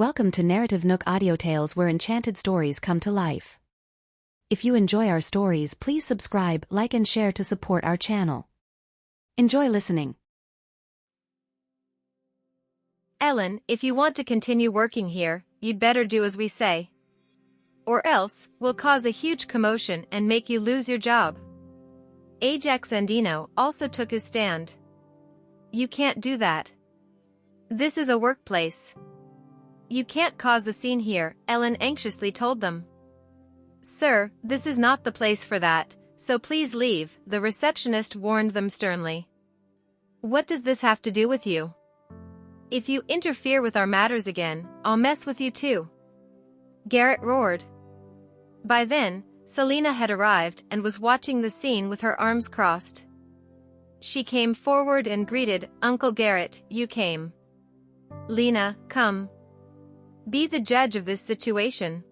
Welcome to NarrativeNook audio tales where enchanted stories come to life. If you enjoy our stories, please subscribe, like and share to support our channel. Enjoy listening. Ellen, if you want to continue working here, you'd better do as we say. Or else, we'll cause a huge commotion and make you lose your job. Ajax Andino also took his stand. You can't do that. This is a workplace. You can't cause a scene here, Ellen anxiously told them. Sir, this is not the place for that, so please leave, the receptionist warned them sternly. What does this have to do with you? If you interfere with our matters again, I'll mess with you too. Garrett roared. By then, Selena had arrived and was watching the scene with her arms crossed. She came forward and greeted, Uncle Garrett, you came. Lena, come. Be the judge of this situation.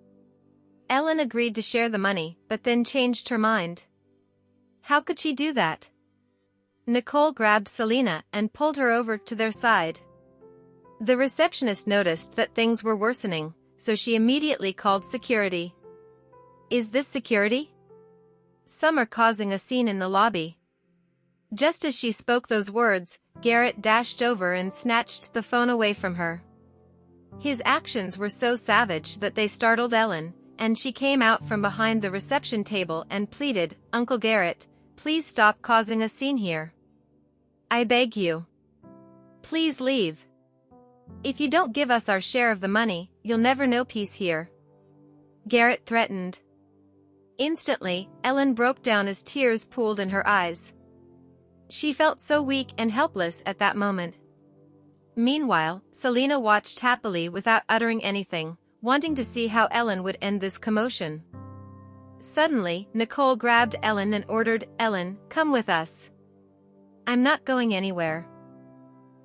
Ellen agreed to share the money, but then changed her mind. How could she do that? Nicole grabbed Selena and pulled her over to their side. The receptionist noticed that things were worsening, so she immediately called security. Is this security? Some are causing a scene in the lobby. Just as she spoke those words, Garrett dashed over and snatched the phone away from her. His actions were so savage that they startled Ellen, and she came out from behind the reception table and pleaded, Uncle Garrett, please stop causing a scene here. I beg you. Please leave. If you don't give us our share of the money, you'll never know peace here. Garrett threatened. Instantly, Ellen broke down as tears pooled in her eyes. She felt so weak and helpless at that moment. Meanwhile, Selena watched happily without uttering anything, wanting to see how Ellen would end this commotion. Suddenly, Nicole grabbed Ellen and ordered, Ellen, come with us. I'm not going anywhere.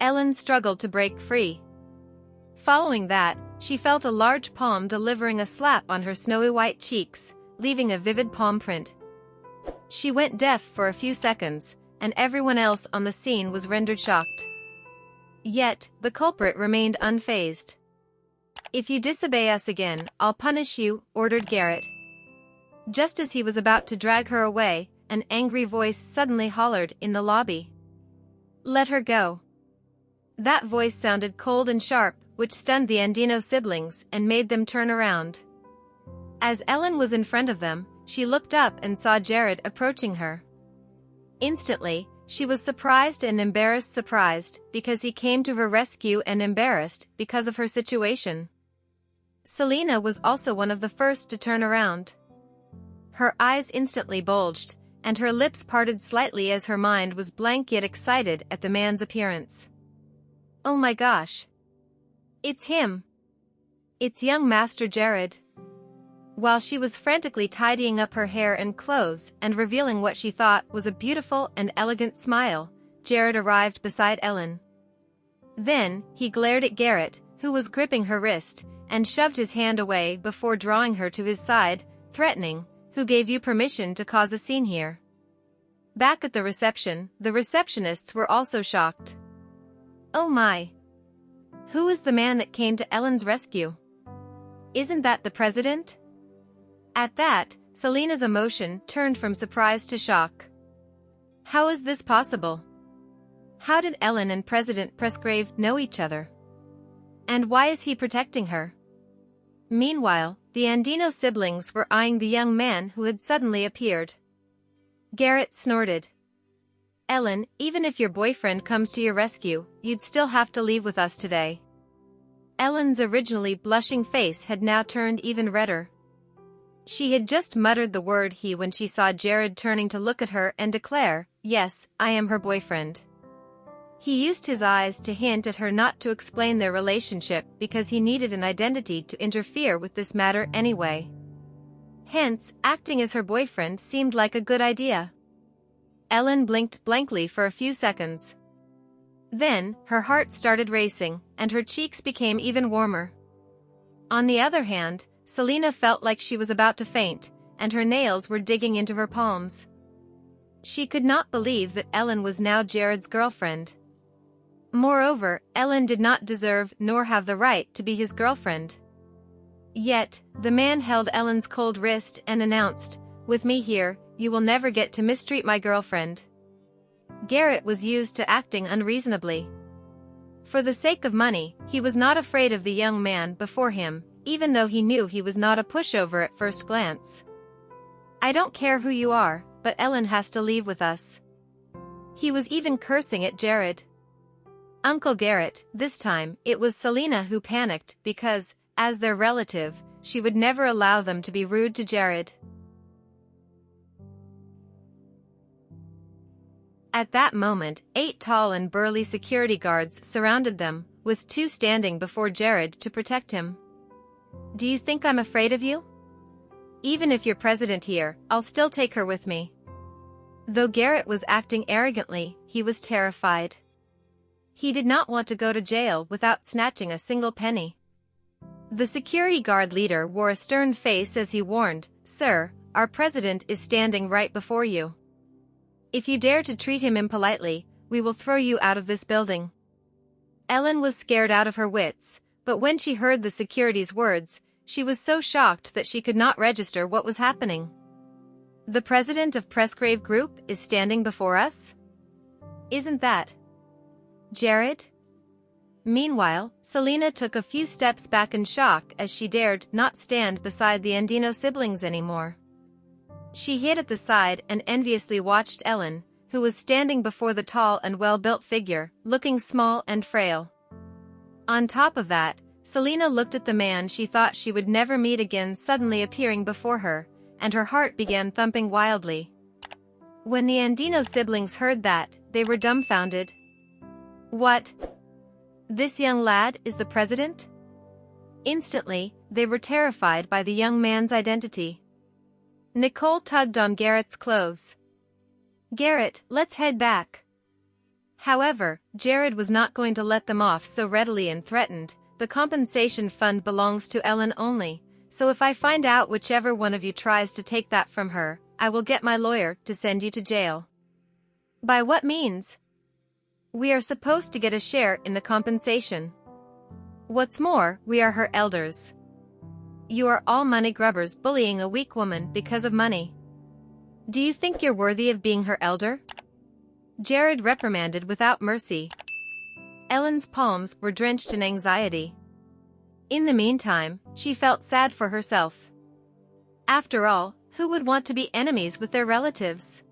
Ellen struggled to break free. Following that, she felt a large palm delivering a slap on her snowy white cheeks, leaving a vivid palm print. She went deaf for a few seconds, and everyone else on the scene was rendered shocked. Yet, the culprit remained unfazed. If you disobey us again, I'll punish you, ordered Garrett. Just as he was about to drag her away, an angry voice suddenly hollered in the lobby. Let her go. That voice sounded cold and sharp, which stunned the Andino siblings and made them turn around. As Ellen was in front of them, she looked up and saw Jared approaching her. Instantly, she was surprised because he came to her rescue and embarrassed because of her situation. Selena was also one of the first to turn around. Her eyes instantly bulged, and her lips parted slightly as her mind was blank yet excited at the man's appearance. Oh my gosh! It's him! It's young Master Jared. While she was frantically tidying up her hair and clothes and revealing what she thought was a beautiful and elegant smile, Jared arrived beside Ellen. Then, he glared at Garrett, who was gripping her wrist, and shoved his hand away before drawing her to his side, threatening, Who gave you permission to cause a scene here? Back at the reception, the receptionists were also shocked. Oh my! Who is the man that came to Ellen's rescue? Isn't that the president? At that, Selena's emotion turned from surprise to shock. How is this possible? How did Ellen and President Presgrave know each other? And why is he protecting her? Meanwhile, the Andino siblings were eyeing the young man who had suddenly appeared. Garrett snorted. Ellen, even if your boyfriend comes to your rescue, you'd still have to leave with us today. Ellen's originally blushing face had now turned even redder. She had just muttered the word he when she saw Jared turning to look at her and declare, Yes, I am her boyfriend. He used his eyes to hint at her not to explain their relationship because he needed an identity to interfere with this matter anyway. Hence, acting as her boyfriend seemed like a good idea. Ellen blinked blankly for a few seconds. Then, her heart started racing, and her cheeks became even warmer. On the other hand, Selena felt like she was about to faint, and her nails were digging into her palms. She could not believe that Ellen was now Jared's girlfriend. Moreover, Ellen did not deserve nor have the right to be his girlfriend. Yet, the man held Ellen's cold wrist and announced, "With me here, you will never get to mistreat my girlfriend." Garrett was used to acting unreasonably. For the sake of money, he was not afraid of the young man before him, even though he knew he was not a pushover at first glance. "I don't care who you are, but Ellen has to leave with us." He was even cursing at Jared. Uncle Garrett, this time, it was Selena who panicked because, as their relative, she would never allow them to be rude to Jared. At that moment, 8 tall and burly security guards surrounded them, with 2 standing before Jared to protect him. "Do you think I'm afraid of you? Even if you're president here, I'll still take her with me." Though Garrett was acting arrogantly, he was terrified. He did not want to go to jail without snatching a single penny. The security guard leader wore a stern face as he warned, "Sir, our president is standing right before you. If you dare to treat him impolitely, we will throw you out of this building." Ellen was scared out of her wits, but when she heard the security's words, she was so shocked that she could not register what was happening. "The president of Presgrave Group is standing before us? Isn't that Jared?" Meanwhile, Selena took a few steps back in shock as she dared not stand beside the Andino siblings anymore. She hid at the side and enviously watched Ellen, who was standing before the tall and well-built figure, looking small and frail. On top of that, Selena looked at the man she thought she would never meet again suddenly appearing before her, and her heart began thumping wildly. When the Andino siblings heard that, they were dumbfounded. "What? This young lad is the president?" Instantly, they were terrified by the young man's identity. Nicole tugged on Garrett's clothes. "Garrett, let's head back." However, Jared was not going to let them off so readily and threatened, "The compensation fund belongs to Ellen only, so if I find out whichever one of you tries to take that from her, I will get my lawyer to send you to jail." "By what means?" "We are supposed to get a share in the compensation. What's more, we are her elders. You are all money grubbers bullying a weak woman because of money. Do you think you're worthy of being her elder?" Jared reprimanded without mercy. Ellen's palms were drenched in anxiety. In the meantime, she felt sad for herself. After all, who would want to be enemies with their relatives?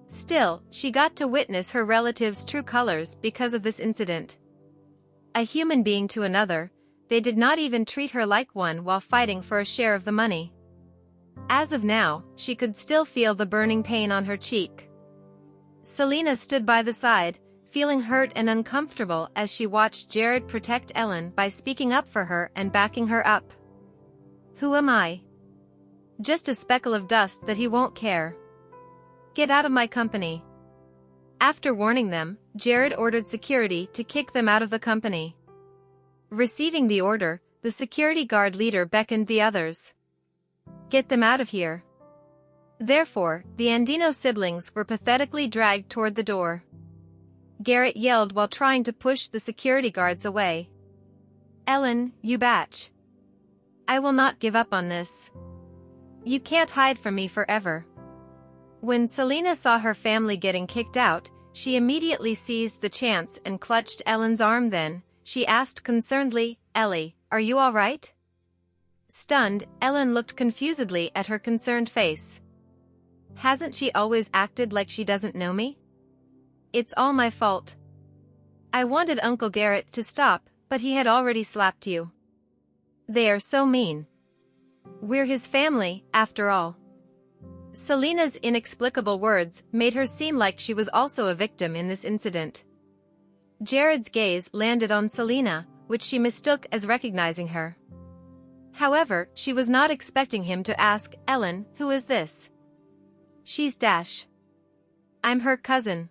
Still, she got to witness her relative's true colors because of this incident. A human being to another, they did not even treat her like one while fighting for a share of the money. As of now, she could still feel the burning pain on her cheek. Selena stood by the side, feeling hurt and uncomfortable as she watched Jared protect Ellen by speaking up for her and backing her up. "Who am I? Just a speckle of dust that he won't care. Get out of my company." After warning them, Jared ordered security to kick them out of the company. Receiving the order, the security guard leader beckoned the others. "Get them out of here." Therefore, the Andino siblings were pathetically dragged toward the door. Garrett yelled while trying to push the security guards away. "Ellen, you batch. I will not give up on this. You can't hide from me forever." When Selena saw her family getting kicked out, she immediately seized the chance and clutched Ellen's arm. Then, she asked concernedly, "Ellie, are you all right?" Stunned, Ellen looked confusedly at her concerned face. "Hasn't she always acted like she doesn't know me? It's all my fault. I wanted Uncle Garrett to stop, but he had already slapped you. They are so mean. We're his family, after all." Selena's inexplicable words made her seem like she was also a victim in this incident. Jared's gaze landed on Selena, which she mistook as recognizing her. However, she was not expecting him to ask, "Ellen, who is this?" "She's Dash. I'm her cousin.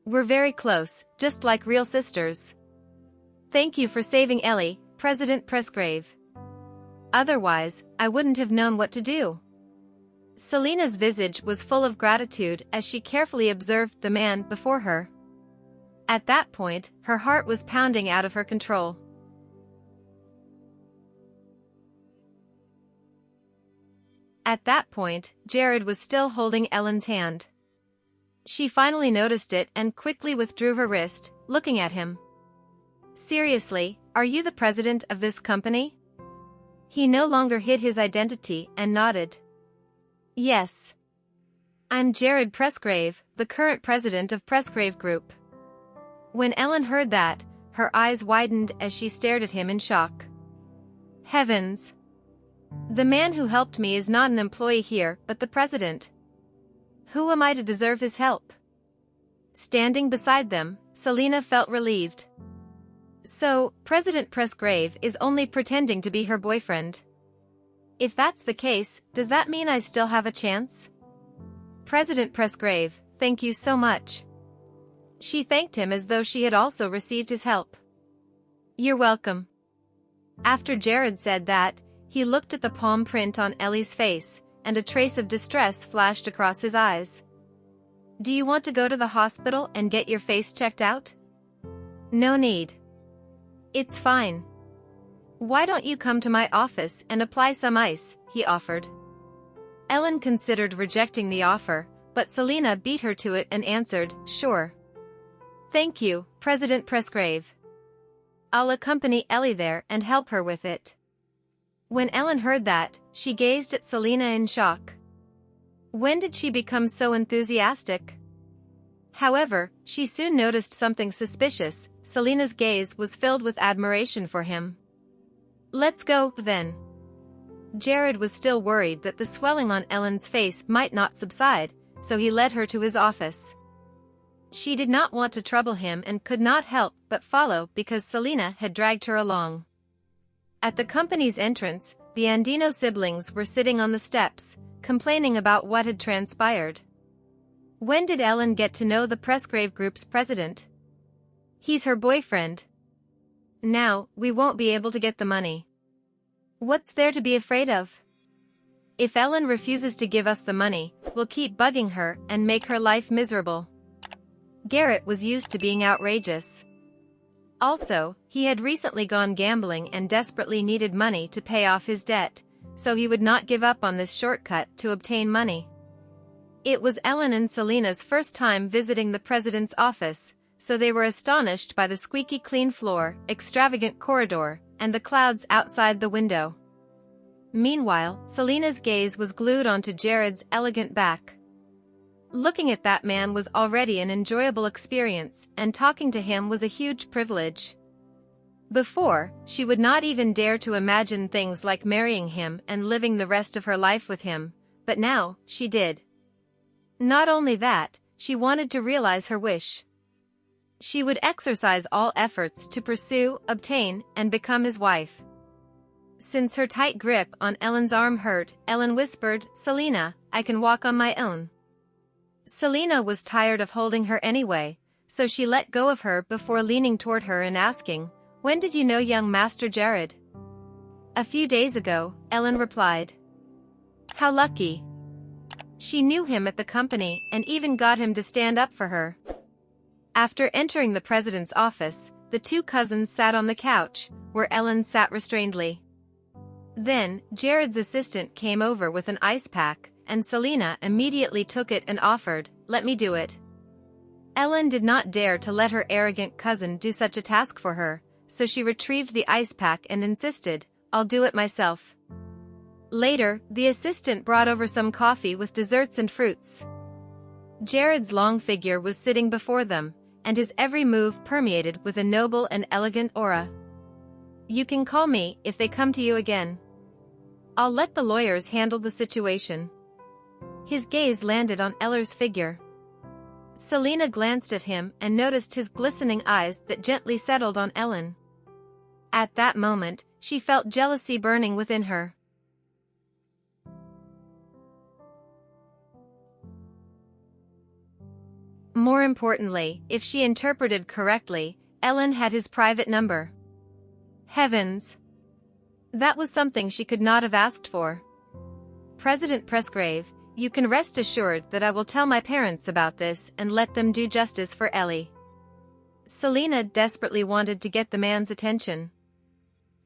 We're very close, just like real sisters. Thank you for saving Ellie, President Presgrave. Otherwise, I wouldn't have known what to do." Selena's visage was full of gratitude as she carefully observed the man before her. At that point, her heart was pounding out of her control. At that point, Jared was still holding Ellen's hand. She finally noticed it and quickly withdrew her wrist, looking at him. "Seriously, are you the president of this company?" He no longer hid his identity and nodded. "Yes. I'm Jared Presgrave, the current president of Presgrave Group." When Ellen heard that, her eyes widened as she stared at him in shock. Heavens! The man who helped me is not an employee here but the president. Who am I to deserve his help? Standing beside them, Selena felt relieved. So, President Presgrave is only pretending to be her boyfriend. If that's the case, does that mean I still have a chance? President Presgrave, thank you so much. She thanked him as though she had also received his help. You're welcome. After Jared said that, he looked at the palm print on Ellie's face, and a trace of distress flashed across his eyes. Do you want to go to the hospital and get your face checked out? No need. It's fine. Why don't you come to my office and apply some ice, he offered. Ellen considered rejecting the offer, but Selena beat her to it and answered, sure. Thank you, President Presgrave. I'll accompany Ellie there and help her with it. When Ellen heard that, she gazed at Selena in shock. When did she become so enthusiastic? However, she soon noticed something suspicious. Selena's gaze was filled with admiration for him. Let's go, then. Jared was still worried that the swelling on Ellen's face might not subside, so he led her to his office. She did not want to trouble him and could not help but follow because Selena had dragged her along. At the company's entrance, the Andino siblings were sitting on the steps, complaining about what had transpired. When did Ellen get to know the Presgrave Group's president? He's her boyfriend. Now, we won't be able to get the money. What's there to be afraid of? If Ellen refuses to give us the money, we'll keep bugging her and make her life miserable. Garrett was used to being outrageous. Also, he had recently gone gambling and desperately needed money to pay off his debt, so he would not give up on this shortcut to obtain money. It was Ellen and Selena's first time visiting the president's office, so they were astonished by the squeaky clean floor, extravagant corridor, and the clouds outside the window. Meanwhile, Selena's gaze was glued onto Jared's elegant back. Looking at that man was already an enjoyable experience, and talking to him was a huge privilege. Before, she would not even dare to imagine things like marrying him and living the rest of her life with him, but now, she did. Not only that, she wanted to realize her wish. She would exercise all efforts to pursue, obtain, and become his wife. Since her tight grip on Ellen's arm hurt, Ellen whispered, Selena, I can walk on my own. Selena was tired of holding her anyway, so she let go of her before leaning toward her and asking, When did you know young Master Jared? A few days ago, Ellen replied. How lucky. She knew him at the company and even got him to stand up for her. After entering the president's office, the two cousins sat on the couch, where Ellen sat restrainedly. Then, Jared's assistant came over with an ice pack, and Selena immediately took it and offered, Let me do it. Ellen did not dare to let her arrogant cousin do such a task for her, so she retrieved the ice pack and insisted, I'll do it myself. Later, the assistant brought over some coffee with desserts and fruits. Jared's long figure was sitting before them, and his every move permeated with a noble and elegant aura. You can call me if they come to you again. I'll let the lawyers handle the situation. His gaze landed on Eller's figure. Selena glanced at him and noticed his glistening eyes that gently settled on Ellen. At that moment, she felt jealousy burning within her. More importantly, if she interpreted correctly, Ellen had his private number. Heavens! That was something she could not have asked for. President Presgrave, you can rest assured that I will tell my parents about this and let them do justice for Ellie. Selena desperately wanted to get the man's attention.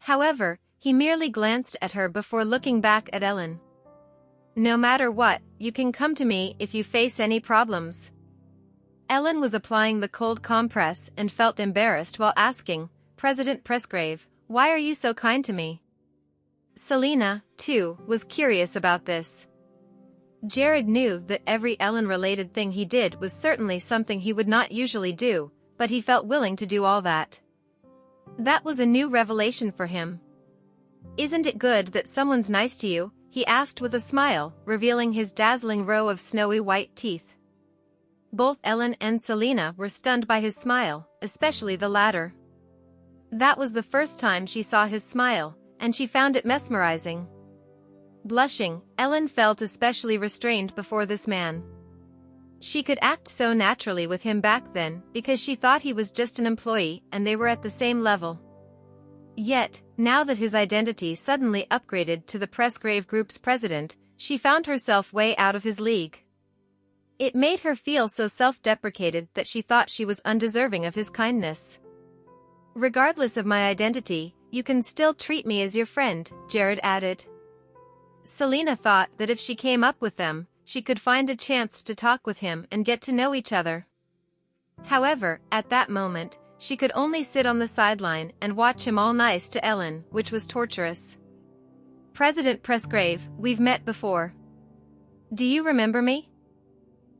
However, he merely glanced at her before looking back at Ellen. "No matter what, you can come to me if you face any problems." Ellen was applying the cold compress and felt embarrassed while asking, "President Presgrave, why are you so kind to me?" Selena, too, was curious about this. Jared knew that every Ellen-related thing he did was certainly something he would not usually do, but he felt willing to do all that. That was a new revelation for him. "Isn't it good that someone's nice to you?" he asked with a smile, revealing his dazzling row of snowy white teeth. Both Ellen and Selena were stunned by his smile, especially the latter. That was the first time she saw his smile, and she found it mesmerizing. Blushing, Ellen felt especially restrained before this man. She could act so naturally with him back then because she thought he was just an employee and they were at the same level. Yet, now that his identity suddenly upgraded to the Presgrave Group's president, she found herself way out of his league. It made her feel so self-deprecated that she thought she was undeserving of his kindness. "Regardless of my identity, you can still treat me as your friend," Jared added. Selena thought that if she came up with them, she could find a chance to talk with him and get to know each other. However, at that moment, she could only sit on the sideline and watch him all nice to Ellen, which was torturous. "President Presgrave, we've met before. Do you remember me?"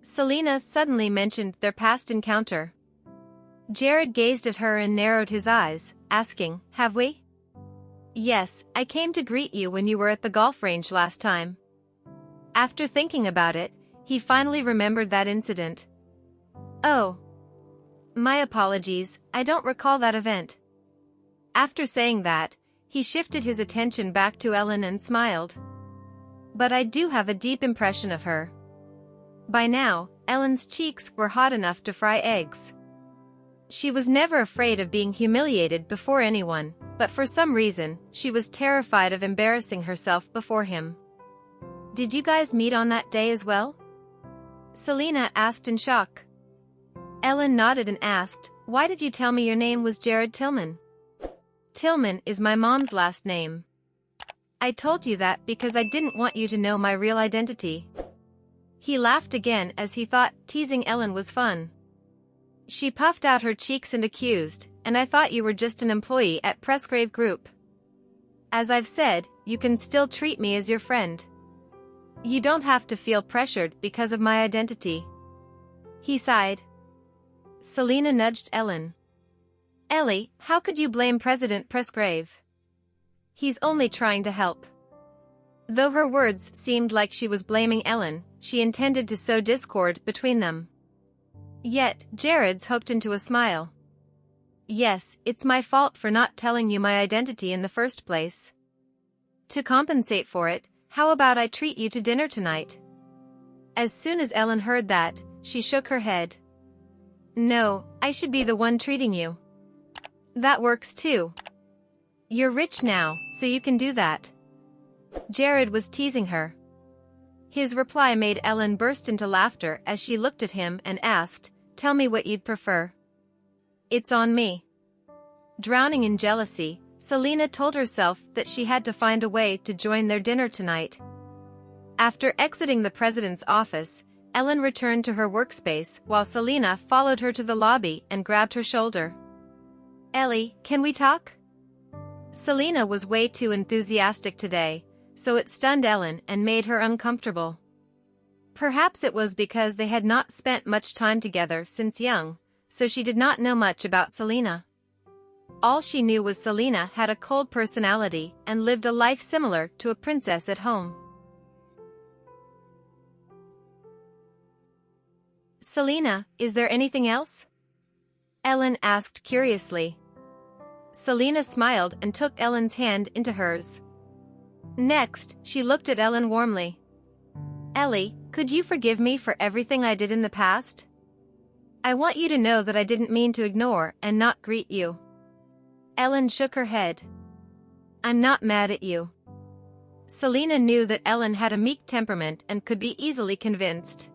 Selena suddenly mentioned their past encounter. Jared gazed at her and narrowed his eyes, asking, "Have we?" "Yes, I came to greet you when you were at the golf range last time." After thinking about it, he finally remembered that incident. "Oh. My apologies, I don't recall that event." After saying that, he shifted his attention back to Ellen and smiled. "But I do have a deep impression of her." By now, Ellen's cheeks were hot enough to fry eggs. She was never afraid of being humiliated before anyone, but for some reason, she was terrified of embarrassing herself before him. "Did you guys meet on that day as well?" Selena asked in shock. Ellen nodded and asked, "Why did you tell me your name was Jared Tillman?" "Tillman is my mom's last name. I told you that because I didn't want you to know my real identity." He laughed again as he thought teasing Ellen was fun. She puffed out her cheeks and accused, "And I thought you were just an employee at Presgrave Group. As I've said, you can still treat me as your friend. You don't have to feel pressured because of my identity." He sighed. Selena nudged Ellen. "Ellie, how could you blame President Presgrave? He's only trying to help." Though her words seemed like she was blaming Ellen, she intended to sow discord between them. Yet, Jared's hooked into a smile. "Yes, it's my fault for not telling you my identity in the first place. To compensate for it, how about I treat you to dinner tonight?" As soon as Ellen heard that, she shook her head. "No, I should be the one treating you." "That works too. You're rich now, so you can do that." Jared was teasing her. His reply made Ellen burst into laughter as she looked at him and asked, "Tell me what you'd prefer." "It's on me." Drowning in jealousy, Selena told herself that she had to find a way to join their dinner tonight. After exiting the president's office, Ellen returned to her workspace while Selena followed her to the lobby and grabbed her shoulder. "Ellie, can we talk?" Selena was way too enthusiastic today, so it stunned Ellen and made her uncomfortable. Perhaps it was because they had not spent much time together since young, so she did not know much about Selena. All she knew was Selena had a cold personality and lived a life similar to a princess at home. "Selena, is there anything else?" Ellen asked curiously. Selena smiled and took Ellen's hand into hers. Next, she looked at Ellen warmly. "Ellie, could you forgive me for everything I did in the past? I want you to know that I didn't mean to ignore and not greet you." Ellen shook her head. "I'm not mad at you." Selena knew that Ellen had a meek temperament and could be easily convinced.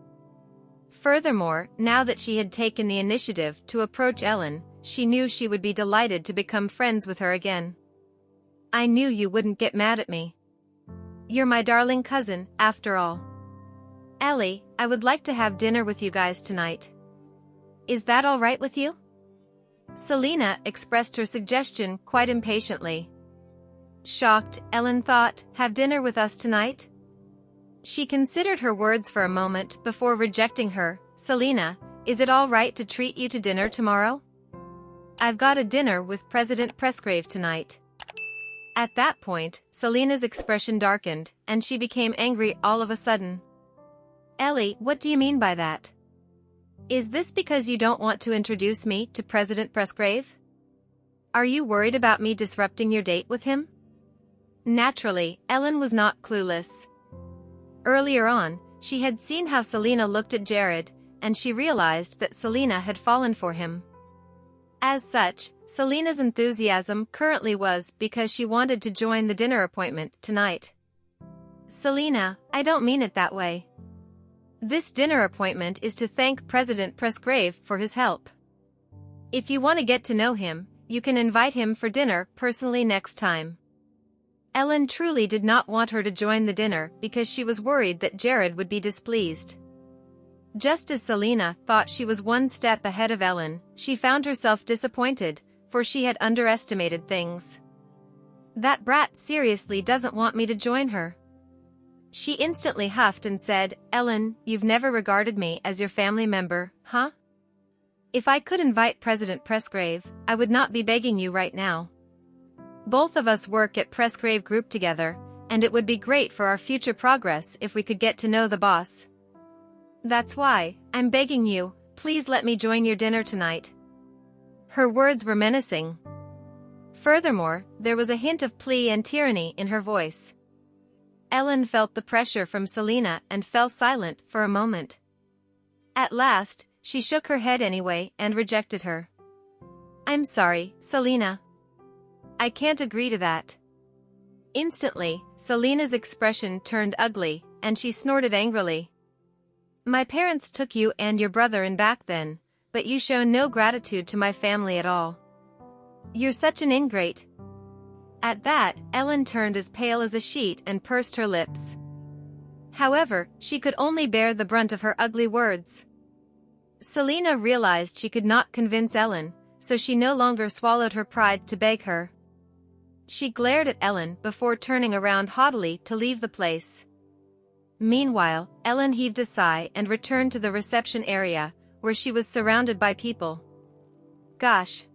Furthermore, now that she had taken the initiative to approach Ellen, she knew she would be delighted to become friends with her again. I knew you wouldn't get mad at me. You're my darling cousin, after all. Ellie, I would like to have dinner with you guys tonight. Is that all right with you? Selena expressed her suggestion quite impatiently. Shocked, Ellen thought, have dinner with us tonight? She considered her words for a moment before rejecting her. Selena, is it all right to treat you to dinner tomorrow? I've got a dinner with President Presgrave tonight. At that point, Selena's expression darkened, and she became angry all of a sudden. Ellie, what do you mean by that? Is this because you don't want to introduce me to President Presgrave? Are you worried about me disrupting your date with him? Naturally, Ellen was not clueless. Earlier on, she had seen how Selena looked at Jared, and she realized that Selena had fallen for him. As such, Selena's enthusiasm currently was because she wanted to join the dinner appointment tonight. Selena, I don't mean it that way. This dinner appointment is to thank President Presgrave for his help. If you want to get to know him, you can invite him for dinner personally next time. Ellen truly did not want her to join the dinner because she was worried that Jared would be displeased. Just as Selena thought she was one step ahead of Ellen, she found herself disappointed, for she had underestimated things. That brat seriously doesn't want me to join her. She instantly huffed and said, Ellen, you've never regarded me as your family member, huh? If I could invite President Presgrave, I would not be begging you right now. Both of us work at Presgrave Group together, and it would be great for our future progress if we could get to know the boss. That's why, I'm begging you, please let me join your dinner tonight. Her words were menacing. Furthermore, there was a hint of plea and tyranny in her voice. Ellen felt the pressure from Selena and fell silent for a moment. At last, she shook her head anyway and rejected her. I'm sorry, Selena. I can't agree to that. Instantly, Selena's expression turned ugly, and she snorted angrily. My parents took you and your brother in back then, but you show no gratitude to my family at all. You're such an ingrate. At that, Ellen turned as pale as a sheet and pursed her lips. However, she could only bear the brunt of her ugly words. Selena realized she could not convince Ellen, so she no longer swallowed her pride to beg her. She glared at Ellen before turning around haughtily to leave the place. Meanwhile, Ellen heaved a sigh and returned to the reception area, where she was surrounded by people. Gosh.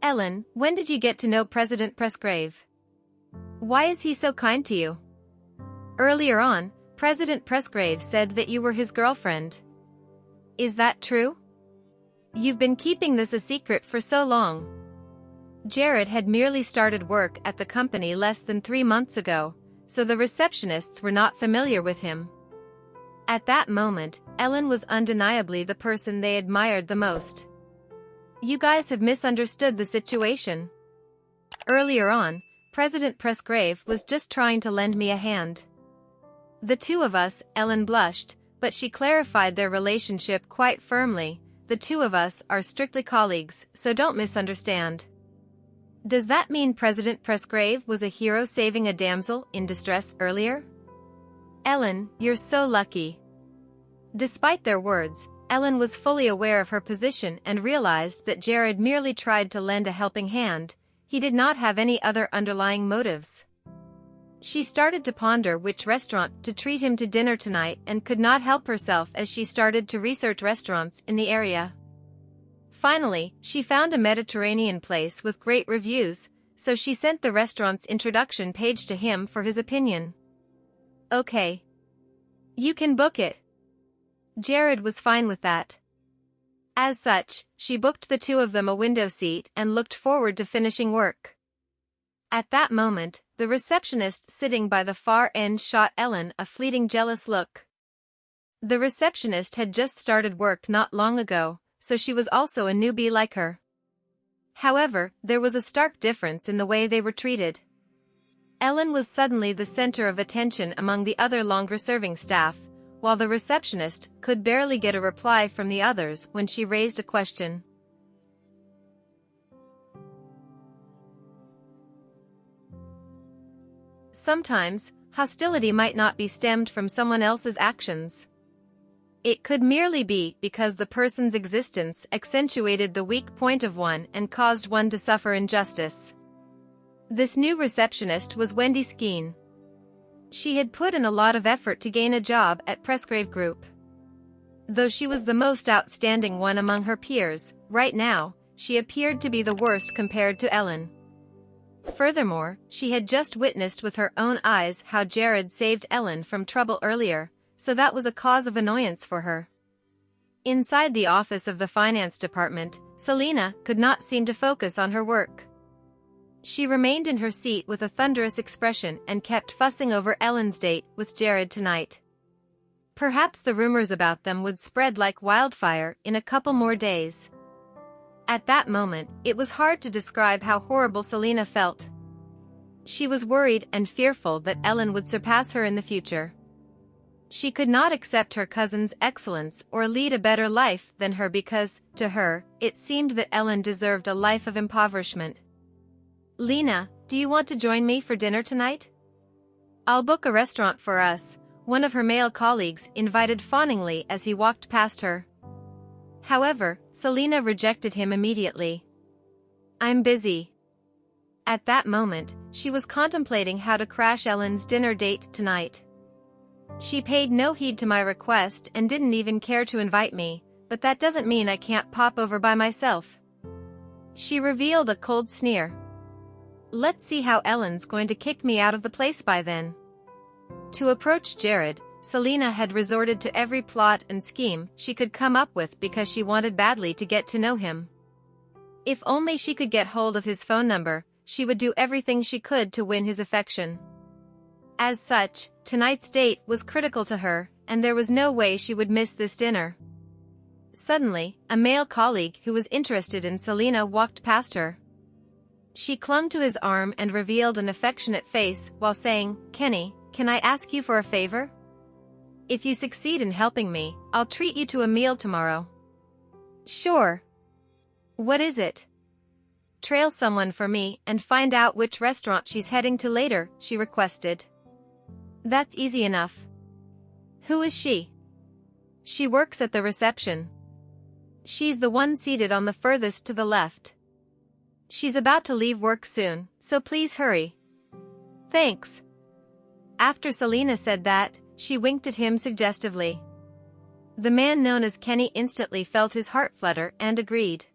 Ellen, when did you get to know President Presgrave? Why is he so kind to you? Earlier on, President Presgrave said that you were his girlfriend. Is that true? You've been keeping this a secret for so long. Jared had merely started work at the company less than 3 months ago, so the receptionists were not familiar with him. At that moment, Ellen was undeniably the person they admired the most. You guys have misunderstood the situation. Earlier on, President Presgrave was just trying to lend me a hand. The two of us, Ellen blushed, but she clarified their relationship quite firmly. The two of us are strictly colleagues, so don't misunderstand. Does that mean President Presgrave was a hero saving a damsel in distress earlier? Ellen, you're so lucky. Despite their words, Ellen was fully aware of her position and realized that Jared merely tried to lend a helping hand. He did not have any other underlying motives. She started to ponder which restaurant to treat him to dinner tonight and could not help herself as she started to research restaurants in the area. Finally, she found a Mediterranean place with great reviews, so she sent the restaurant's introduction page to him for his opinion. Okay. You can book it. Jared was fine with that. As such, she booked the two of them a window seat and looked forward to finishing work. At that moment, the receptionist sitting by the far end shot Ellen a fleeting jealous look. The receptionist had just started work not long ago, so she was also a newbie like her. However, there was a stark difference in the way they were treated. Ellen was suddenly the center of attention among the other longer-serving staff, while the receptionist could barely get a reply from the others when she raised a question. Sometimes, hostility might not be stemmed from someone else's actions. It could merely be because the person's existence accentuated the weak point of one and caused one to suffer injustice. This new receptionist was Wendy Skeen. She had put in a lot of effort to gain a job at Pressgrave Group. Though she was the most outstanding one among her peers, right now, she appeared to be the worst compared to Ellen. Furthermore, she had just witnessed with her own eyes how Jared saved Ellen from trouble earlier, so that was a cause of annoyance for her. Inside the office of the finance department, Selena could not seem to focus on her work. She remained in her seat with a thunderous expression and kept fussing over Ellen's date with Jared tonight. Perhaps the rumors about them would spread like wildfire in a couple more days. At that moment, it was hard to describe how horrible Selena felt. She was worried and fearful that Ellen would surpass her in the future. She could not accept her cousin's excellence or lead a better life than her because, to her, it seemed that Ellen deserved a life of impoverishment. "Lena, do you want to join me for dinner tonight? I'll book a restaurant for us," one of her male colleagues invited fawningly as he walked past her. However, Selena rejected him immediately. "I'm busy." At that moment, she was contemplating how to crash Ellen's dinner date tonight. "She paid no heed to my request and didn't even care to invite me, but that doesn't mean I can't pop over by myself." She revealed a cold sneer. "Let's see how Ellen's going to kick me out of the place by then." To approach Jared, Selena had resorted to every plot and scheme she could come up with because she wanted badly to get to know him. If only she could get hold of his phone number, she would do everything she could to win his affection. As such, tonight's date was critical to her, and there was no way she would miss this dinner. Suddenly, a male colleague who was interested in Selena walked past her. She clung to his arm and revealed an affectionate face while saying, "Kenny, can I ask you for a favor? If you succeed in helping me, I'll treat you to a meal tomorrow." "Sure. What is it?" "Trail someone for me and find out which restaurant she's heading to later," she requested. "That's easy enough." "Who is she?" "She works at the reception. She's the one seated on the furthest to the left. She's about to leave work soon, so please hurry." "Thanks." After Selena said that, she winked at him suggestively. The man known as Kenny instantly felt his heart flutter and agreed.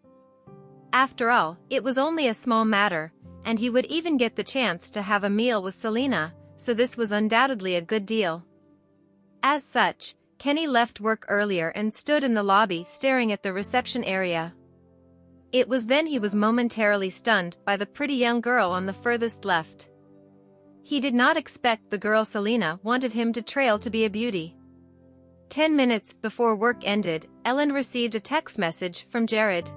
After all, it was only a small matter, and he would even get the chance to have a meal with Selena, so this was undoubtedly a good deal. As such, Kenny left work earlier and stood in the lobby staring at the reception area. It was then he was momentarily stunned by the pretty young girl on the furthest left. He did not expect the girl Selena wanted him to trail to be a beauty. 10 minutes before work ended, Ellen received a text message from Jared.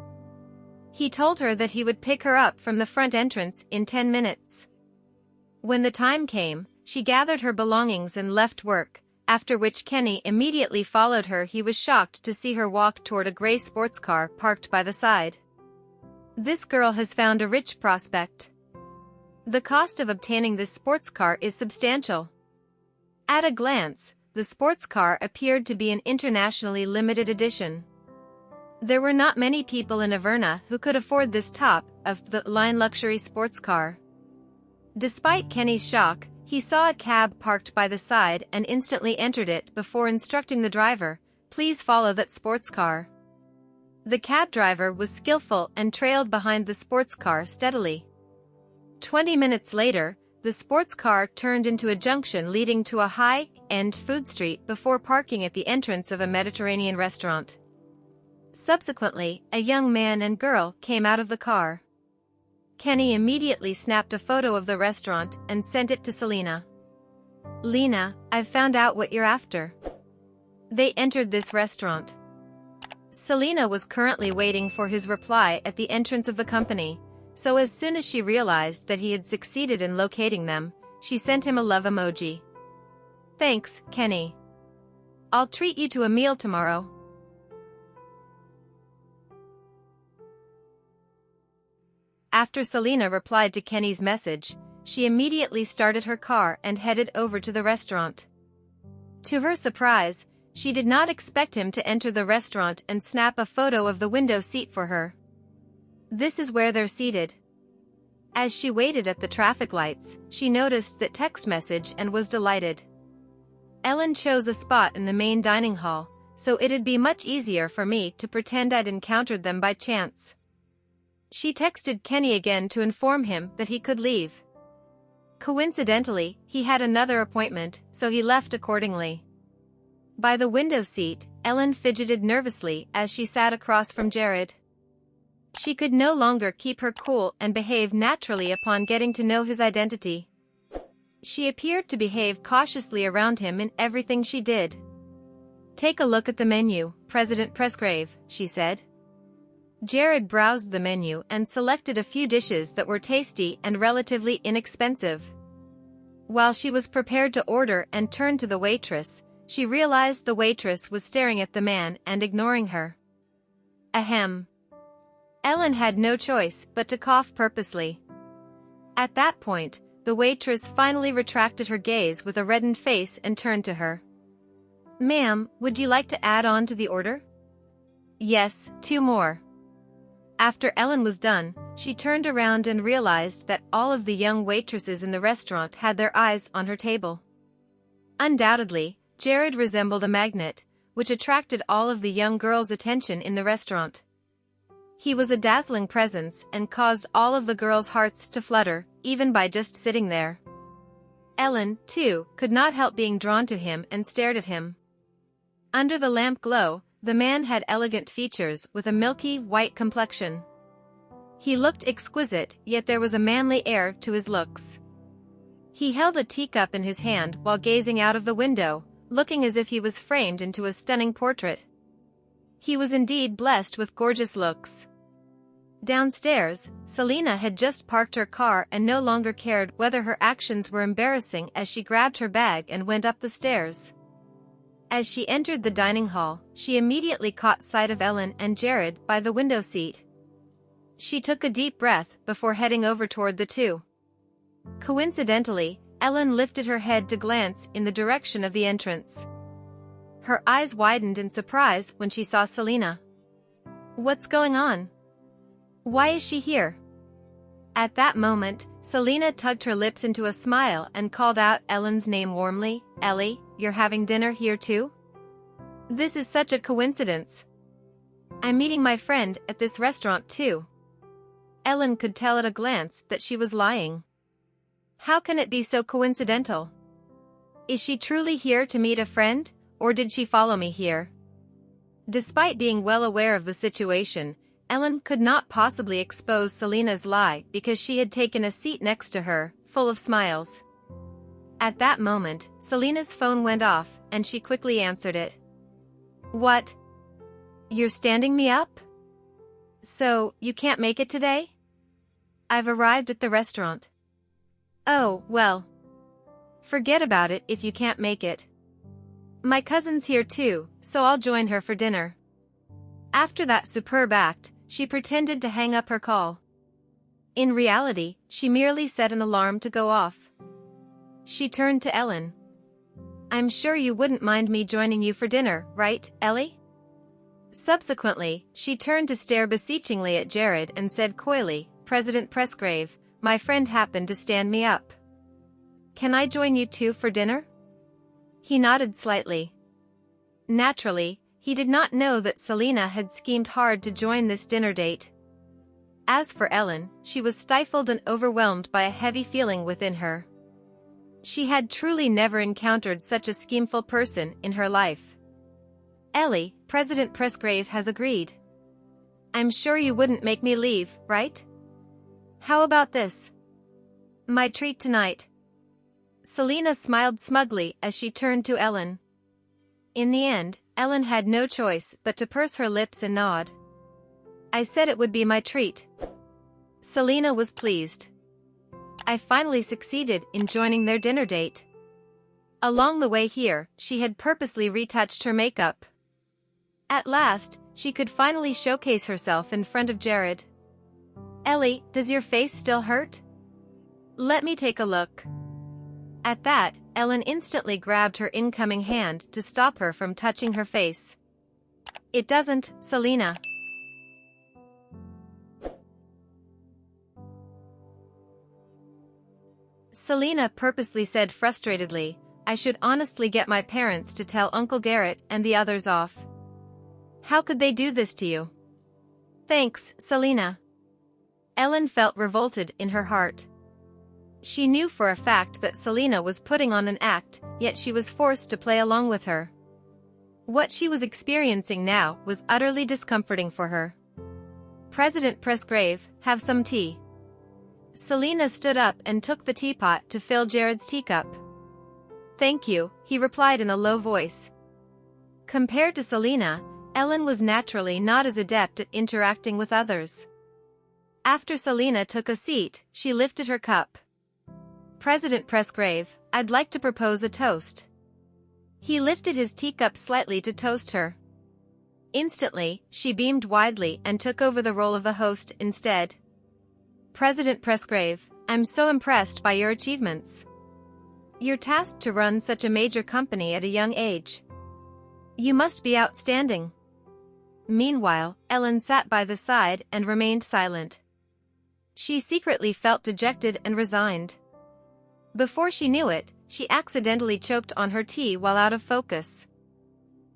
He told her that he would pick her up from the front entrance in 10 minutes. When the time came, she gathered her belongings and left work, after which Kenny immediately followed her. He was shocked to see her walk toward a gray sports car parked by the side. This girl has found a rich prospect. The cost of obtaining this sports car is substantial. At a glance, the sports car appeared to be an internationally limited edition. There were not many people in Averna who could afford this top-of-the-line luxury sports car. Despite Kenny's shock, he saw a cab parked by the side and instantly entered it before instructing the driver, "Please follow that sports car." The cab driver was skillful and trailed behind the sports car steadily. 20 minutes later, the sports car turned into a junction leading to a high-end food street before parking at the entrance of a Mediterranean restaurant. Subsequently, a young man and girl came out of the car. Kenny immediately snapped a photo of the restaurant and sent it to Selena. "Lena, I've found out what you're after." They entered this restaurant. Selena was currently waiting for his reply at the entrance of the company, so as soon as she realized that he had succeeded in locating them, she sent him a love emoji. "Thanks, Kenny. I'll treat you to a meal tomorrow." After Selena replied to Kenny's message, she immediately started her car and headed over to the restaurant. To her surprise, she did not expect him to enter the restaurant and snap a photo of the window seat for her. This is where they're seated. As she waited at the traffic lights, she noticed that text message and was delighted. Ellen chose a spot in the main dining hall, so it'd be much easier for me to pretend I'd encountered them by chance. She texted Kenny again to inform him that he could leave. Coincidentally, he had another appointment, so he left accordingly. By the window seat, Ellen fidgeted nervously as she sat across from Jared. She could no longer keep her cool and behave naturally upon getting to know his identity. She appeared to behave cautiously around him in everything she did. "Take a look at the menu, President Presgrave," she said. Jared browsed the menu and selected a few dishes that were tasty and relatively inexpensive. While she was prepared to order and turned to the waitress, she realized the waitress was staring at the man and ignoring her. Ahem. Ellen had no choice but to cough purposely. At that point, the waitress finally retracted her gaze with a reddened face and turned to her. "Ma'am, would you like to add on to the order?" "Yes, 2 more. After Ellen was done, she turned around and realized that all of the young waitresses in the restaurant had their eyes on her table. Undoubtedly, Jared resembled a magnet, which attracted all of the young girls' attention in the restaurant. He was a dazzling presence and caused all of the girls' hearts to flutter, even by just sitting there. Ellen, too, could not help being drawn to him and stared at him. Under the lamp glow, the man had elegant features with a milky white complexion. He looked exquisite, yet there was a manly air to his looks. He held a teacup in his hand while gazing out of the window, looking as if he was framed into a stunning portrait. He was indeed blessed with gorgeous looks. Downstairs, Selena had just parked her car and no longer cared whether her actions were embarrassing as she grabbed her bag and went up the stairs. As she entered the dining hall, she immediately caught sight of Ellen and Jared by the window seat. She took a deep breath before heading over toward the two. Coincidentally, Ellen lifted her head to glance in the direction of the entrance. Her eyes widened in surprise when she saw Selena. "What's going on? Why is she here?" At that moment, Selena tugged her lips into a smile and called out Ellen's name warmly. "Ellie, you're having dinner here too? This is such a coincidence. I'm meeting my friend at this restaurant too." Ellen could tell at a glance that she was lying. How can it be so coincidental? Is she truly here to meet a friend, or did she follow me here? Despite being well aware of the situation, Ellen could not possibly expose Selena's lie because she had taken a seat next to her, full of smiles. At that moment, Selena's phone went off, and she quickly answered it. "What? You're standing me up? So, you can't make it today? I've arrived at the restaurant." "Oh, well. Forget about it if you can't make it. My cousin's here too, so I'll join her for dinner." After that superb act, she pretended to hang up her call. In reality, she merely set an alarm to go off. She turned to Ellen. "I'm sure you wouldn't mind me joining you for dinner, right, Ellie?" Subsequently, she turned to stare beseechingly at Jared and said coyly, "President Presgrave, my friend happened to stand me up. Can I join you too for dinner?" He nodded slightly. Naturally, he did not know that Selena had schemed hard to join this dinner date. As for Ellen, she was stifled and overwhelmed by a heavy feeling within her. She had truly never encountered such a schemeful person in her life. "Ellie, President Presgrave has agreed. I'm sure you wouldn't make me leave, right? How about this? My treat tonight." Selena smiled smugly as she turned to Ellen. In the end, Ellen had no choice but to purse her lips and nod. "I said it would be my treat." Selena was pleased. I finally succeeded in joining their dinner date. Along the way here, she had purposely retouched her makeup. At last, she could finally showcase herself in front of Jared. "Ellie, does your face still hurt?" Let me take a look. At that, Ellen instantly grabbed her incoming hand to stop her from touching her face. It doesn't, Selena. Selena purposely said frustratedly, I should honestly get my parents to tell Uncle Garrett and the others off. How could they do this to you? Thanks, Selena. Ellen felt revolted in her heart. She knew for a fact that Selena was putting on an act, yet she was forced to play along with her. What she was experiencing now was utterly discomforting for her. President Presgrave, have some tea. Selena stood up and took the teapot to fill Jared's teacup. Thank you, he replied in a low voice. Compared to Selena, Ellen was naturally not as adept at interacting with others. After Selena took a seat, she lifted her cup. President Presgrave, I'd like to propose a toast. He lifted his teacup slightly to toast her. Instantly, she beamed widely and took over the role of the host instead. President Presgrave, I'm so impressed by your achievements. You're tasked to run such a major company at a young age. You must be outstanding. Meanwhile, Ellen sat by the side and remained silent. She secretly felt dejected and resigned. Before she knew it, she accidentally choked on her tea while out of focus.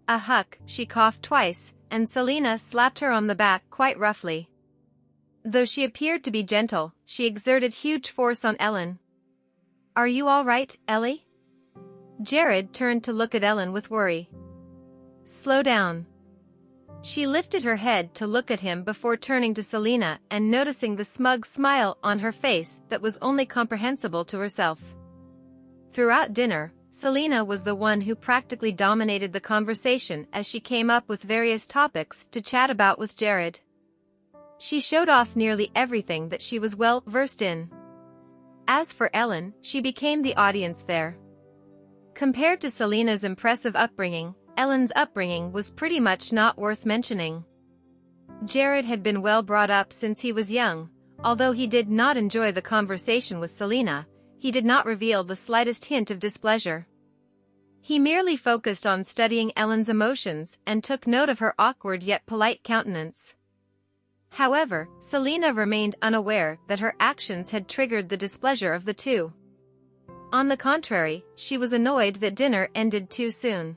Huck, she coughed twice, and Selena slapped her on the back quite roughly. Though she appeared to be gentle, she exerted huge force on Ellen. Are you all right, Ellie? Jared turned to look at Ellen with worry. Slow down. She lifted her head to look at him before turning to Selena and noticing the smug smile on her face that was only comprehensible to herself. Throughout dinner, Selena was the one who practically dominated the conversation as she came up with various topics to chat about with Jared. She showed off nearly everything that she was well versed in. As for Ellen, she became the audience there. Compared to Selena's impressive upbringing, Ellen's upbringing was pretty much not worth mentioning. Jared had been well brought up since he was young. Although he did not enjoy the conversation with Selena, he did not reveal the slightest hint of displeasure. He merely focused on studying Ellen's emotions and took note of her awkward yet polite countenance. However, Selena remained unaware that her actions had triggered the displeasure of the two. On the contrary, she was annoyed that dinner ended too soon.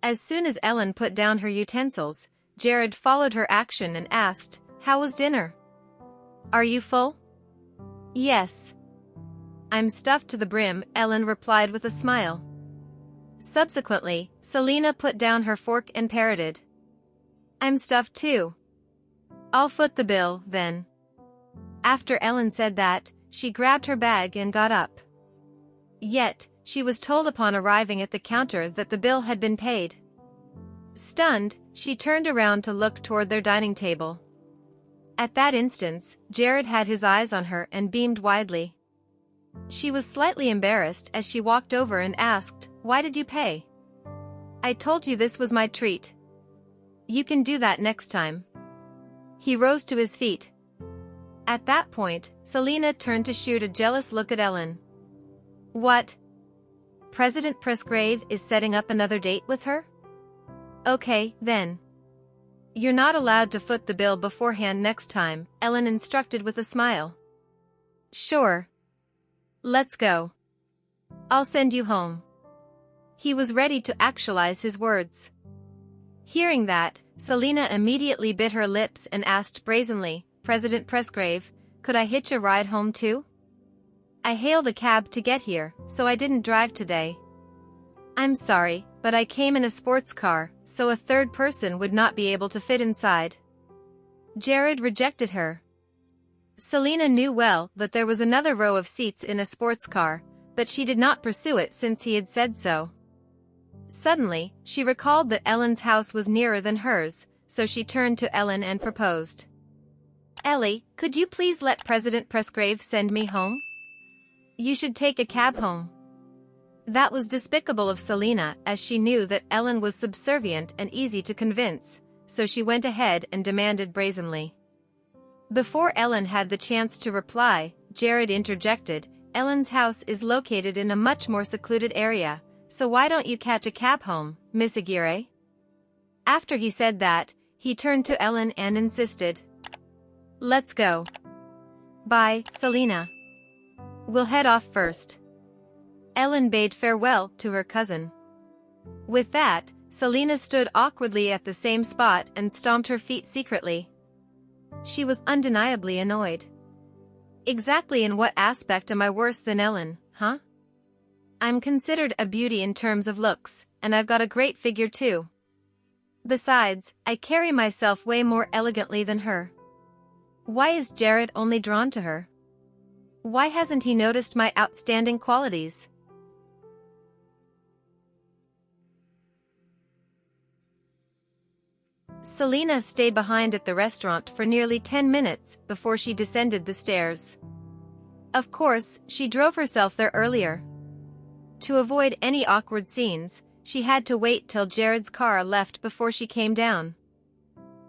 As soon as Ellen put down her utensils, Jared followed her action and asked, How was dinner? Are you full? Yes. I'm stuffed to the brim, Ellen replied with a smile. Subsequently, Selena put down her fork and parroted. I'm stuffed too. I'll foot the bill, then. After Ellen said that, she grabbed her bag and got up. Yet, she was told upon arriving at the counter that the bill had been paid. Stunned, she turned around to look toward their dining table. At that instant, Jared had his eyes on her and beamed widely. She was slightly embarrassed as she walked over and asked, Why did you pay? I told you this was my treat. You can do that next time. He rose to his feet. At that point, Selena turned to shoot a jealous look at Ellen. What? President Presgrave is setting up another date with her? Okay, then. You're not allowed to foot the bill beforehand next time, Ellen instructed with a smile. Sure. Let's go. I'll send you home. He was ready to actualize his words. Hearing that, Selena immediately bit her lips and asked brazenly, President Presgrave, could I hitch a ride home too? I hailed a cab to get here, so I didn't drive today. I'm sorry, but I came in a sports car, so a third person would not be able to fit inside. Jared rejected her. Selena knew well that there was another row of seats in a sports car, but she did not pursue it since he had said so. Suddenly, she recalled that Ellen's house was nearer than hers, so she turned to Ellen and proposed. Ellie, could you please let President Presgrave send me home? You should take a cab home. That was despicable of Selena, as she knew that Ellen was subservient and easy to convince, so she went ahead and demanded brazenly. Before Ellen had the chance to reply, Jared interjected, Ellen's house is located in a much more secluded area, so why don't you catch a cab home, Miss Aguirre? After he said that, he turned to Ellen and insisted. Let's go. Bye, Selena. We'll head off first. Ellen bade farewell to her cousin. With that, Selena stood awkwardly at the same spot and stomped her feet secretly. She was undeniably annoyed. Exactly in what aspect am I worse than Ellen, huh? I'm considered a beauty in terms of looks, and I've got a great figure too. Besides, I carry myself way more elegantly than her. Why is Jared only drawn to her? Why hasn't he noticed my outstanding qualities? Selena stayed behind at the restaurant for nearly 10 minutes before she descended the stairs. Of course, she drove herself there earlier. To avoid any awkward scenes, she had to wait till Jared's car left before she came down.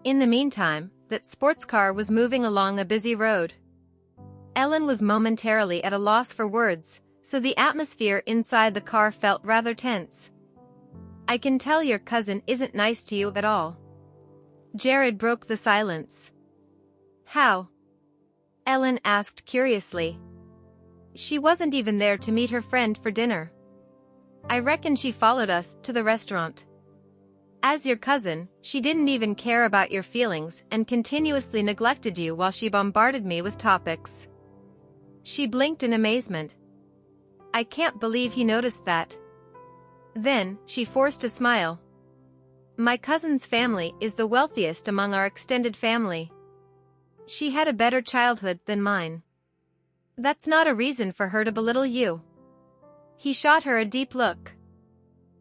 In the meantime, that sports car was moving along a busy road. Ellen was momentarily at a loss for words, so the atmosphere inside the car felt rather tense. I can tell your cousin isn't nice to you at all. Jared broke the silence. How? Ellen asked curiously. She wasn't even there to meet her friend for dinner. I reckon she followed us to the restaurant. As your cousin, she didn't even care about your feelings and continuously neglected you while she bombarded me with topics. She blinked in amazement. I can't believe he noticed that. Then, she forced a smile. My cousin's family is the wealthiest among our extended family. She had a better childhood than mine. That's not a reason for her to belittle you. He shot her a deep look.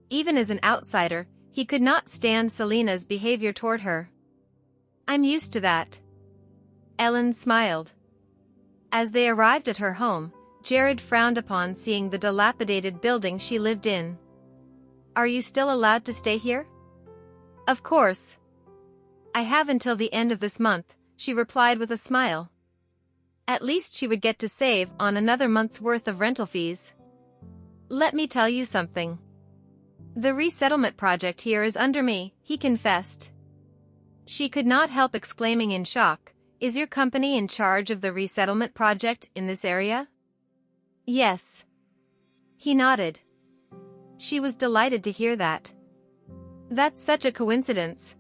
Even as an outsider, he could not stand Selena's behavior toward her. I'm used to that. Ellen smiled. As they arrived at her home, Jared frowned upon seeing the dilapidated building she lived in. Are you still allowed to stay here? Of course. I have until the end of this month, she replied with a smile. At least she would get to save on another month's worth of rental fees. Let me tell you something. The resettlement project here is under me, he confessed. She could not help exclaiming in shock, is your company in charge of the resettlement project in this area? Yes. He nodded. She was delighted to hear that. That's such a coincidence.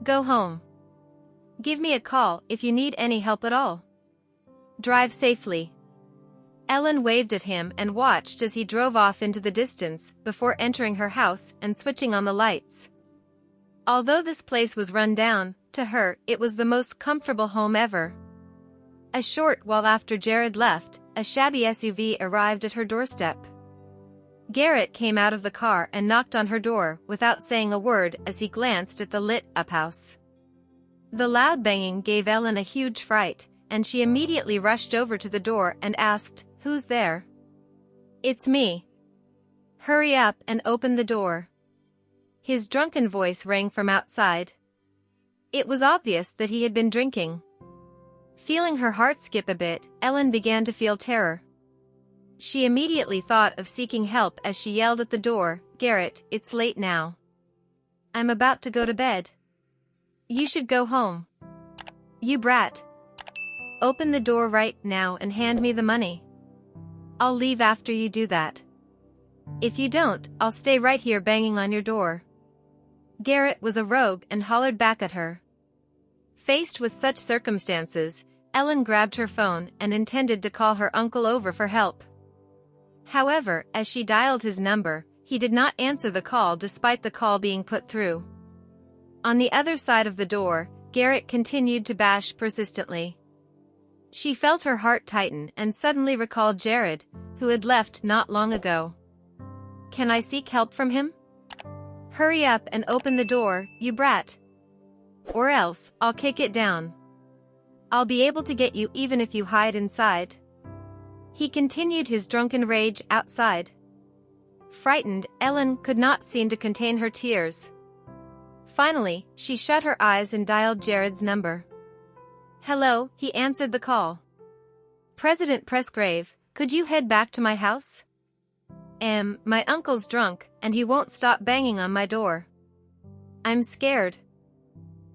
Go home. Give me a call if you need any help at all. Drive safely. Ellen waved at him and watched as he drove off into the distance before entering her house and switching on the lights. Although this place was run down, to her, it was the most comfortable home ever. A short while after Jared left, a shabby SUV arrived at her doorstep. Garrett came out of the car and knocked on her door without saying a word as he glanced at the lit-up house. The loud banging gave Ellen a huge fright, and she immediately rushed over to the door and asked, Who's there? It's me. Hurry up and open the door. His drunken voice rang from outside. It was obvious that he had been drinking. Feeling her heart skip a bit, Ellen began to feel terror. She immediately thought of seeking help as she yelled at the door, Garrett, it's late now. I'm about to go to bed. You should go home. You brat. Open the door right now and hand me the money. I'll leave after you do that. If you don't, I'll stay right here banging on your door. Garrett was a rogue and hollered back at her. Faced with such circumstances, Ellen grabbed her phone and intended to call her uncle over for help. However, as she dialed his number, he did not answer the call despite the call being put through. On the other side of the door, Garrett continued to bash persistently. She felt her heart tighten and suddenly recalled Jared, who had left not long ago. Can I seek help from him? Hurry up and open the door, you brat. Or else, I'll kick it down. I'll be able to get you even if you hide inside. He continued his drunken rage outside. Frightened, Ellen could not seem to contain her tears. Finally, she shut her eyes and dialed Jared's number. Hello, he answered the call. President Presgrave, could you head back to my house? My uncle's drunk, and he won't stop banging on my door. I'm scared.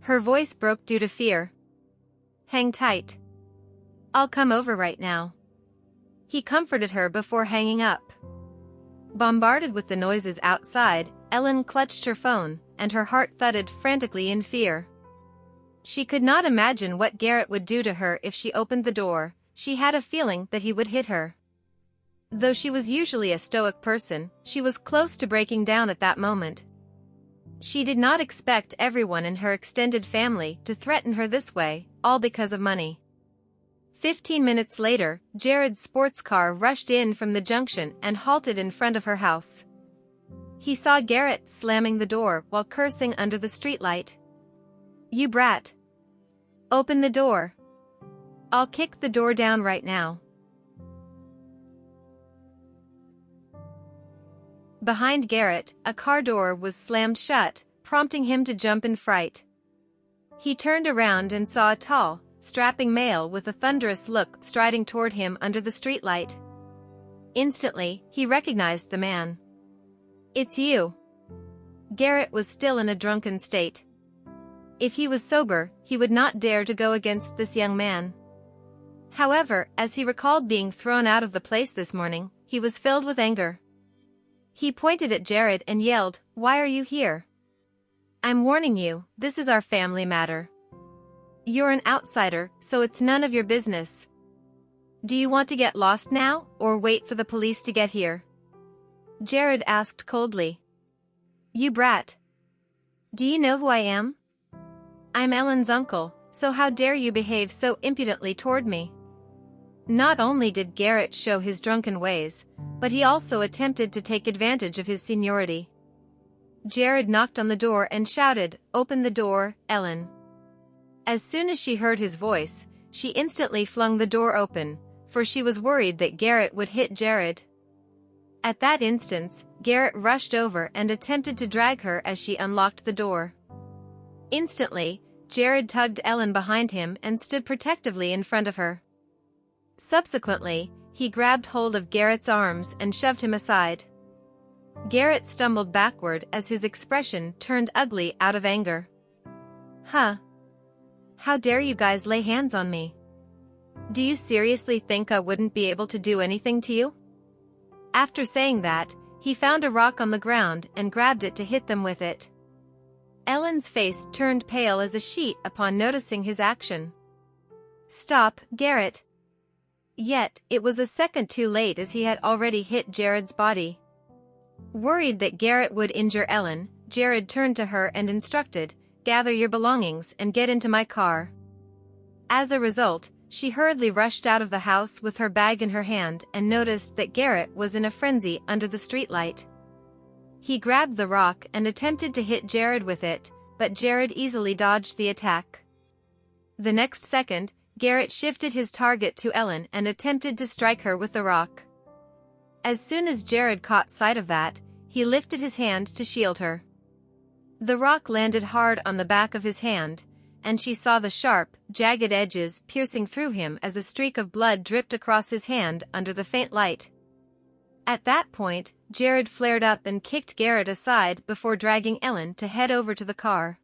Her voice broke due to fear. Hang tight. I'll come over right now. He comforted her before hanging up. Bombarded with the noises outside, Ellen clutched her phone, and her heart thudded frantically in fear. She could not imagine what Garrett would do to her if she opened the door. She had a feeling that he would hit her. Though she was usually a stoic person, she was close to breaking down at that moment. She did not expect everyone in her extended family to threaten her this way, all because of money. 15 minutes later, Jared's sports car rushed in from the junction and halted in front of her house. He saw Garrett slamming the door while cursing under the streetlight. You brat. Open the door. I'll kick the door down right now. Behind Garrett, a car door was slammed shut, prompting him to jump in fright. He turned around and saw a tall, strapping male with a thunderous look striding toward him under the streetlight. Instantly, he recognized the man. It's you. Garrett was still in a drunken state. If he was sober, he would not dare to go against this young man. However, as he recalled being thrown out of the place this morning, he was filled with anger. He pointed at Jared and yelled, "Why are you here? I'm warning you, this is our family matter. You're an outsider, so it's none of your business. Do you want to get lost now, or wait for the police to get here?" Jared asked coldly. You brat. Do you know who I am? I'm Ellen's uncle, so how dare you behave so impudently toward me? Not only did Garrett show his drunken ways, but he also attempted to take advantage of his seniority. Jared knocked on the door and shouted, "Open the door, Ellen." As soon as she heard his voice, she instantly flung the door open, for she was worried that Garrett would hit Jared. At that instant, Garrett rushed over and attempted to drag her as she unlocked the door. Instantly, Jared tugged Ellen behind him and stood protectively in front of her. Subsequently, he grabbed hold of Garrett's arms and shoved him aside. Garrett stumbled backward as his expression turned ugly out of anger. Huh? How dare you guys lay hands on me? Do you seriously think I wouldn't be able to do anything to you? After saying that, he found a rock on the ground and grabbed it to hit them with it. Ellen's face turned pale as a sheet upon noticing his action. Stop, Garrett. Yet, it was a second too late as he had already hit Jared's body. Worried that Garrett would injure Ellen, Jared turned to her and instructed, "Gather your belongings and get into my car." As a result, she hurriedly rushed out of the house with her bag in her hand and noticed that Garrett was in a frenzy under the streetlight. He grabbed the rock and attempted to hit Jared with it, but Jared easily dodged the attack. The next second, Garrett shifted his target to Ellen and attempted to strike her with the rock. As soon as Jared caught sight of that, he lifted his hand to shield her. The rock landed hard on the back of his hand, and she saw the sharp, jagged edges piercing through him as a streak of blood dripped across his hand under the faint light. At that point, Jared flared up and kicked Garrett aside before dragging Ellen to head over to the car.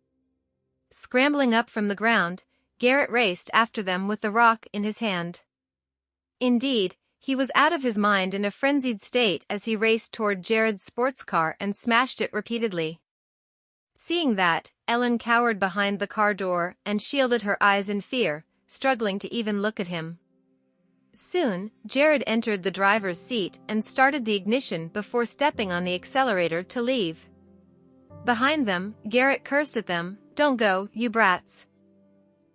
Scrambling up from the ground, Garrett raced after them with the rock in his hand. Indeed, he was out of his mind in a frenzied state as he raced toward Jared's sports car and smashed it repeatedly. Seeing that, Ellen cowered behind the car door and shielded her eyes in fear, struggling to even look at him. Soon, Jared entered the driver's seat and started the ignition before stepping on the accelerator to leave. Behind them, Garrett cursed at them, "Don't go, you brats."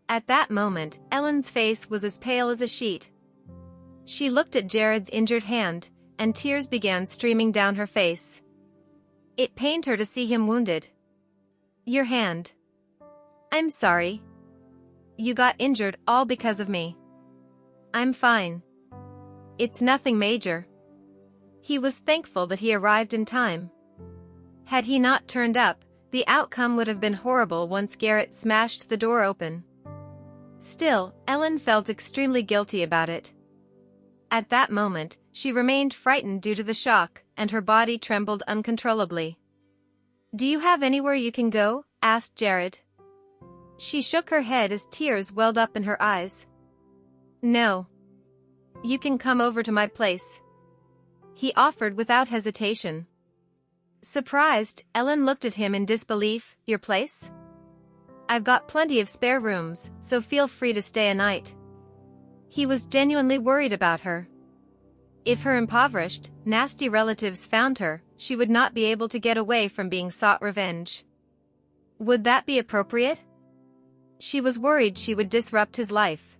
At that moment, Ellen's face was as pale as a sheet. She looked at Jared's injured hand, and tears began streaming down her face. It pained her to see him wounded. "Your hand. I'm sorry. You got injured all because of me. I'm fine. It's nothing major." He was thankful that he arrived in time. Had he not turned up, the outcome would have been horrible once Garrett smashed the door open. Still, Ellen felt extremely guilty about it. At that moment, she remained frightened due to the shock, and her body trembled uncontrollably. "Do you have anywhere you can go?" asked Jared. She shook her head as tears welled up in her eyes. "No. You can come over to my place," he offered without hesitation. Surprised, Ellen looked at him in disbelief. "Your place? I've got plenty of spare rooms, so feel free to stay a night." He was genuinely worried about her. If her impoverished, nasty relatives found her, she would not be able to get away from being sought revenge. Would that be appropriate? She was worried she would disrupt his life.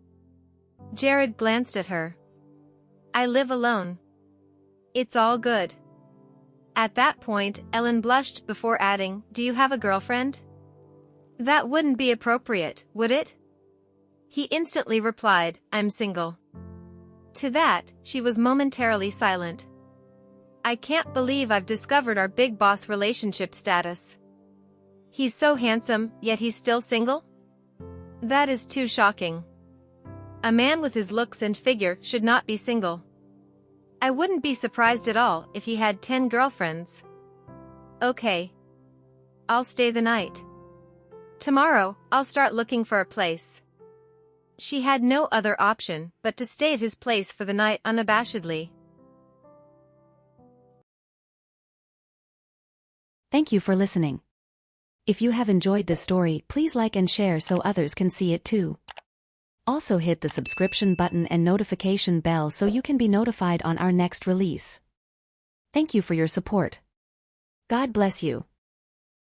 Jared glanced at her. "I live alone. It's all good." At that point, Ellen blushed before adding, "Do you have a girlfriend?" "That wouldn't be appropriate, would it?" He instantly replied, "I'm single." To that, she was momentarily silent. "I can't believe I've discovered our big boss relationship status. He's so handsome, yet he's still single? That is too shocking. A man with his looks and figure should not be single. I wouldn't be surprised at all if he had 10 girlfriends." "Okay. I'll stay the night. Tomorrow, I'll start looking for a place." She had no other option but to stay at his place for the night unabashedly. Thank you for listening. If you have enjoyed this story, please like and share so others can see it too. Also hit the subscription button and notification bell so you can be notified on our next release. Thank you for your support. God bless you.